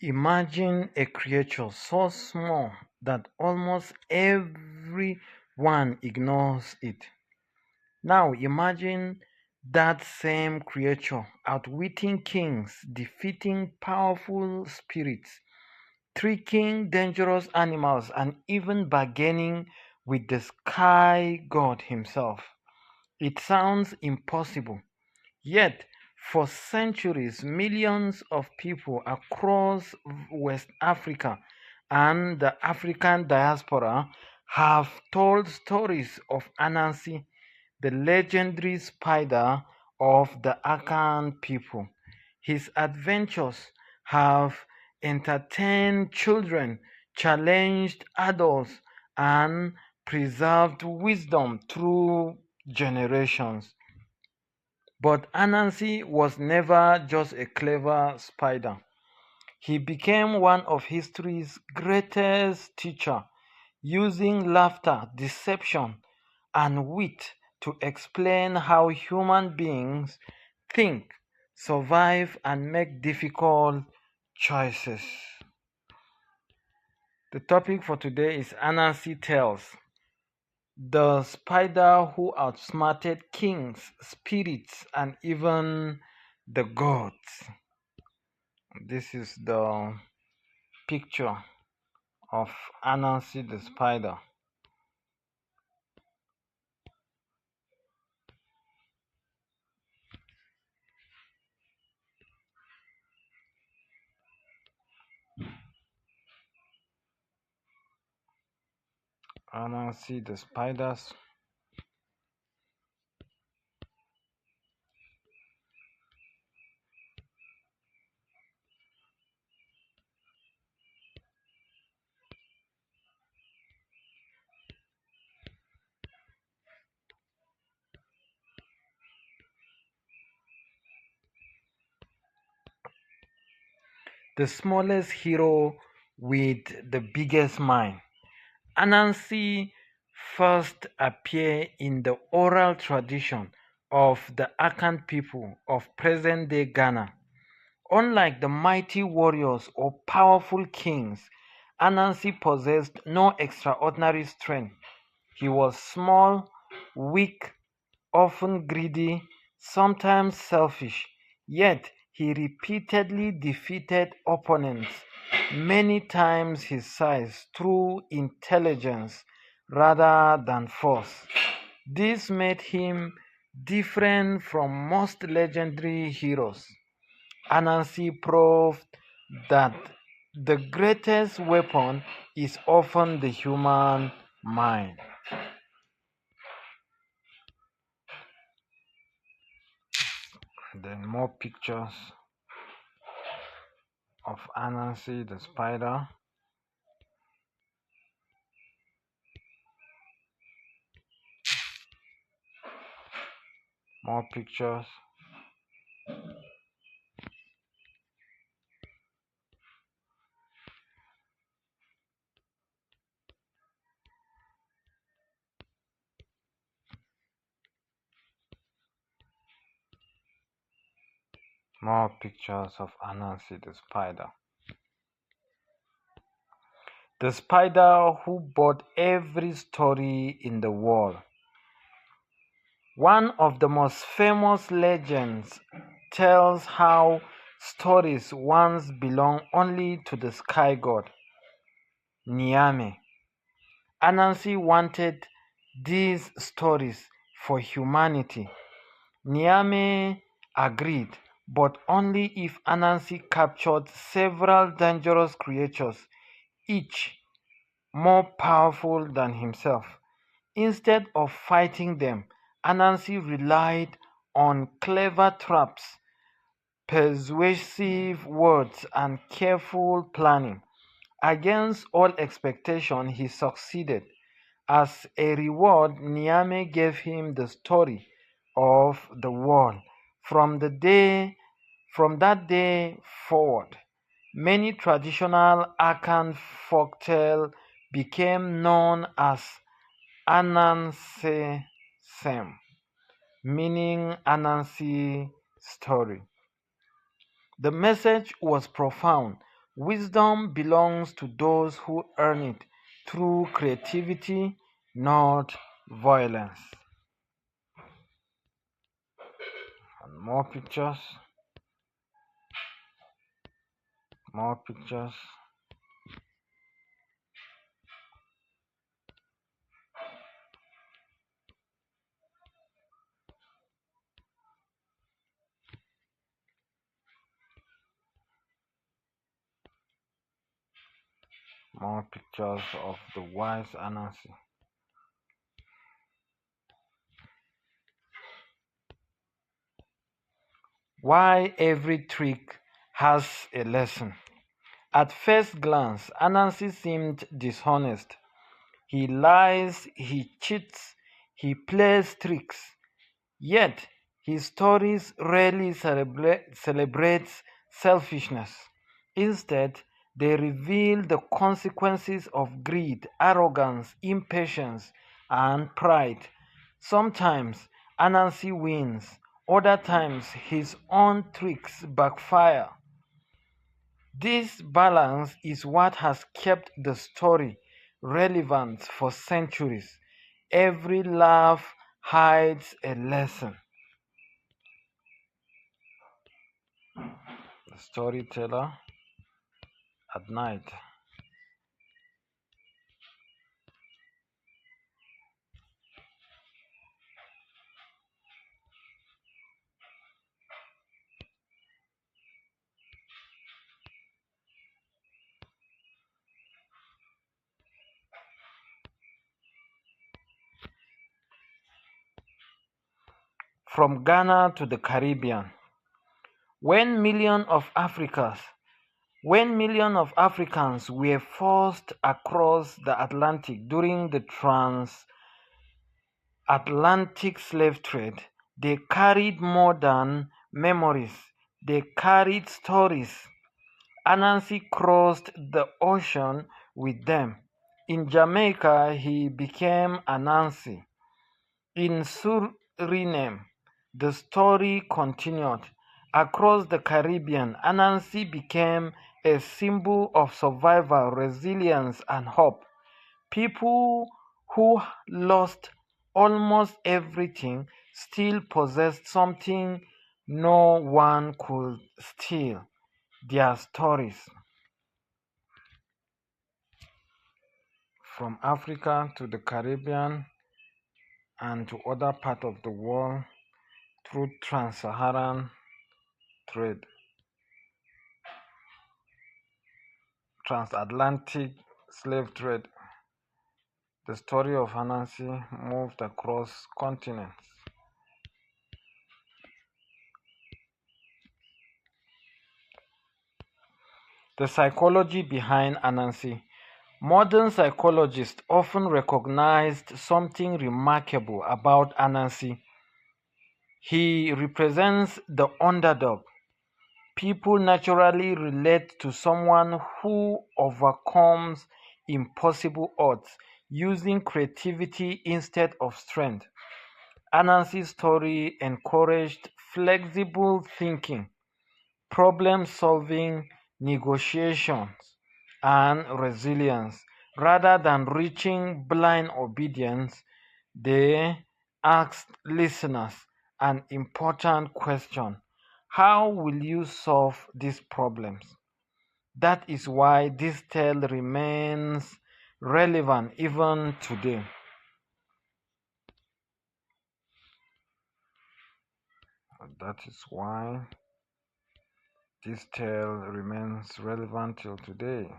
Imagine a creature so small that almost everyone ignores it. Now imagine that same creature outwitting kings, defeating powerful spirits, tricking dangerous animals, and even bargaining with the sky god himself. It sounds impossible. Yet, for centuries, millions of people across West Africa and the African diaspora have told stories of Anansi, the legendary spider of the Akan people. His adventures have entertained children, challenged adults, and preserved wisdom through generations. But Anansi was never just a clever spider. He became one of history's greatest teachers, using laughter, deception, and wit to explain how human beings think, survive, and make difficult choices. The topic for today is Anansi Tales, the spider who outsmarted kings, spirits, and even the gods. This is the picture of Anansi the spider. Anansi the spiders. The smallest hero with the biggest mind. Anansi first appear in the oral tradition of the Akan people of present-day Ghana. Unlike the mighty warriors or powerful kings, Anansi possessed no extraordinary strength. He was small, weak, often greedy, sometimes selfish, yet he repeatedly defeated opponents many times his size through intelligence rather than force. This made him different from most legendary heroes. Anansi proved that the greatest weapon is often the human mind. Then more pictures of Anansi the spider. More pictures. More pictures of Anansi the spider. The spider who bought every story in the world. One of the most famous legends tells how stories once belonged only to the sky god, Nyame. Anansi wanted these stories for humanity. Nyame agreed, but only if Anansi captured several dangerous creatures, each more powerful than himself. Instead of fighting them, Anansi relied on clever traps, persuasive words, and careful planning. Against all expectation, he succeeded. As a reward, Nyame gave him the story of the world. From that day forward, many traditional Akan folktale became known as Anansi, meaning Anansi story. The message was profound. Wisdom belongs to those who earn it through creativity, not violence. And more pictures, more pictures. More pictures of the wise Anansi. Why every trick has a lesson. At first glance, Anansi seemed dishonest. He lies, he cheats, he plays tricks. Yet, his stories rarely celebrate selfishness. Instead, they reveal the consequences of greed, arrogance, impatience, and pride. Sometimes Anansi wins, other times his own tricks backfire. This balance is what has kept the story relevant for centuries. Every laugh hides a lesson. The storyteller at night. From Ghana to the Caribbean. When millions of Africans when millions of Africans were forced across the Atlantic during the transatlantic slave trade, they carried more than memories, they carried stories. Anansi crossed the ocean with them. In Jamaica, he became Anansi. In Suriname, the story continued. Across the Caribbean, Anansi became a symbol of survival, resilience, and hope. People who lost almost everything still possessed something no one could steal: their stories. From Africa to the Caribbean and to other parts of the world through trans-Saharan trade, transatlantic slave trade. The story of Anansi moved across continents. The psychology behind Anansi. Modern psychologists often recognized something remarkable about Anansi. He represents the underdog. People naturally relate to someone who overcomes impossible odds using creativity instead of strength. Anansi's story encouraged flexible thinking, problem solving, negotiations, and resilience. Rather than reaching blind obedience, they asked listeners an important question: how will you solve these problems? That is why this tale remains relevant even today. That is why this tale remains relevant till today.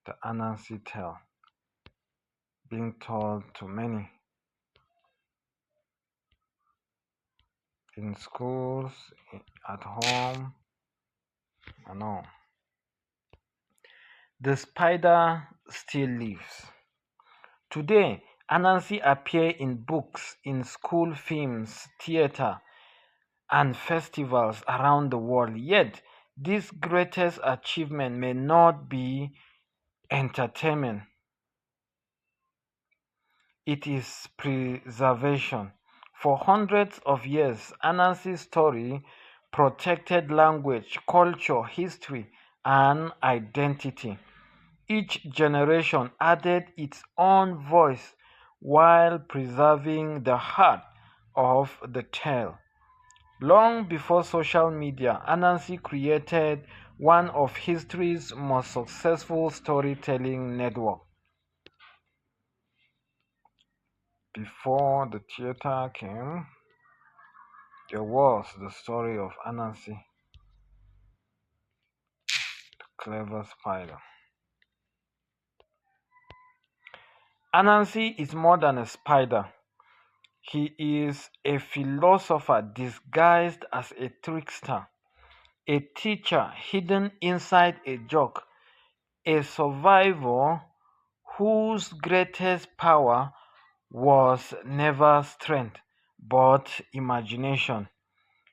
The Anansi tale, being told to many in schools, at home, and all. The spider still lives. Today, Anansi appear in books, in school films, theater, and festivals around the world. Yet, this greatest achievement may not be entertainment. It is preservation. For hundreds of years, Anansi's story protected language, culture, history, and identity. Each generation added its own voice while preserving the heart of the tale. Long before social media, Anansi created one of history's most successful storytelling networks. Before the theater came, there was the story of Anansi, the clever spider. Anansi is more than a spider. He is a philosopher disguised as a trickster, a teacher hidden inside a joke, a survivor whose greatest power was never strength but imagination.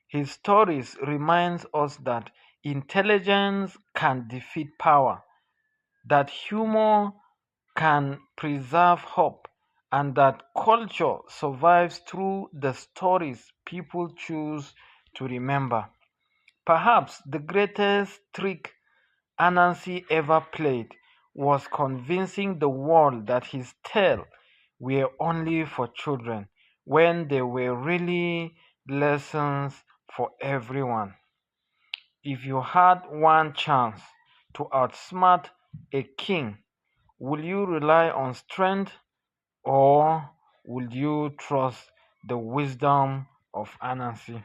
His stories remind us that intelligence can defeat power, that humor can preserve hope, and that culture survives through the stories people choose to remember. Perhaps the greatest trick Anansi ever played was convincing the world that his tales were only for children when they were really lessons for everyone. If you had one chance to outsmart a king, will you rely on strength or will you trust the wisdom of Anansi?